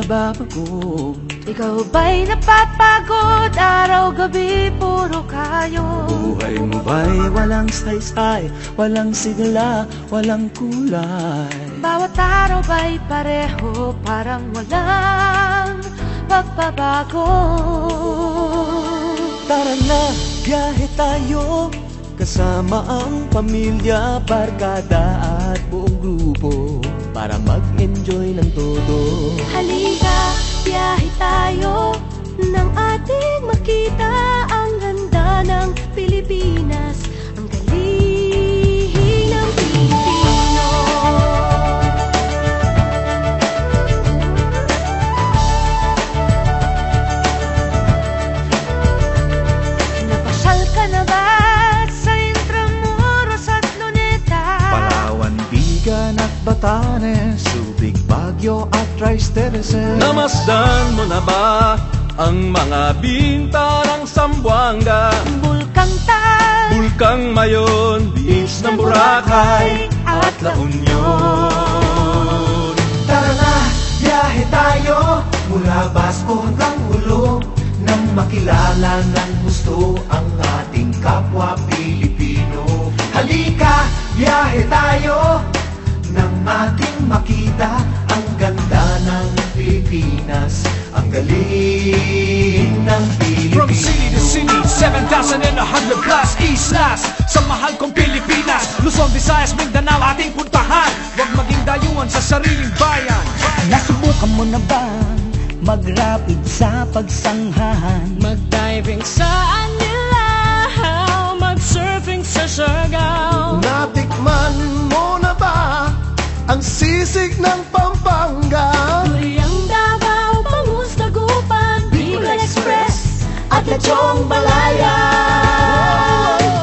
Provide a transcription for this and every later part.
nababago? Ikaw ba'y napapagod? Araw-gabi puro kayo. Buhay mo ba'y walang saysay, walang sigla, walang kulay? Bawat araw ba'y pareho, parang walang pagbabago? Tara na, biyahe tayo, kasama ang pamilya, barkada at buong grupo, para mag-enjoy ng todo. Halika, biyahe tayo, nang ating makita ang ganda ng Pilipinas, ang galing ng Pilipino. Napasyal ka na ba sa Intramuros at Luneta? Palawan, Bigan at Batanes, Subic, Baguio at Rice Terraces. Namasdan mo na ba ang mga bintarang Zamboanga, Bulkang Tal, Bulkang Mayon, Beach ng Boracay at La Union? Tara na, biyahe tayo, mula Basco hanggang Ulo, nang makilala ng gusto ang ating kapwa Pilipino. Halika, biyahe tayo, nang ating makita ang ganda ng Pilipinas, ang galing ng Pilipino. From city to city, 7,100 plus islas, sa mahal kong Pilipinas, Luzon, Visayas, Mindanao ating puntahan. Huwag maging dayuhan sa sariling bayan. Nasubukan mo na bang mag-rapid sa pagsanghahan? mag-diving sa Anilaw, mag-surfing sa Siargao. Natikman mo na ba ang sisig ng Pampanga? Duriang Davao, Bangus, Dagupan, Bicol Express at Lechong Balaya.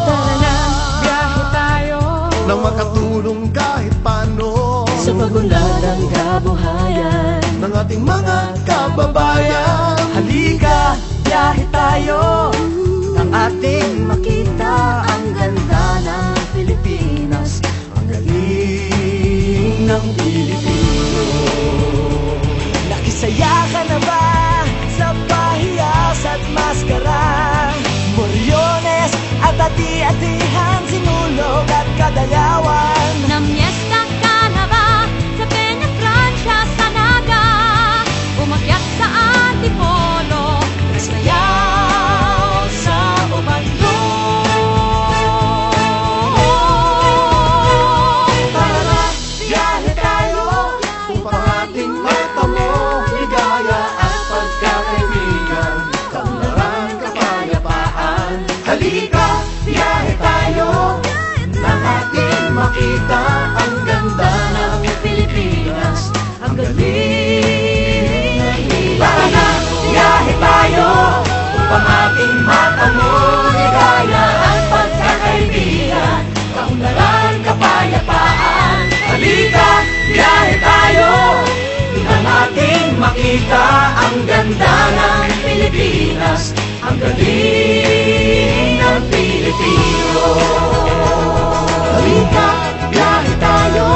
Tara na, biyahe tayo, Nang makatulong kahit paano sa pagunlad ng kabuhayan ng ating mga kababayan. Halika, biyahe tayo, nang ating makita ang ganda ng Pilipinas, ang galing ng Pilipino. Nakisaya ka na ba sa pahiyas at maskara? Moriones at ati-atihan, Sinulog at Kadayawan. Namiesta ka na ba sa Peña Francia, sa Naga? Umakyat sa Antipolo, sayaw sa Ubandong. Tara na, biyahe tayo, upang ating matamo ligaya at pagkakaibigan, kaunlaran, kapayapaan. Halika, biyahe tayo, nang ating makita ang ganda ng Pilipinas, ang galing ng Pilipino. Tara na, biyahe tayo, upang ating matamo ligaya at pagkakaibigan, kaunlaran, kapayapaan. Halika, biyahe tayo, nang ating makita ang ganda ng Pilipinas, ang galing ng Pilipino. Halika, biyahe tayo,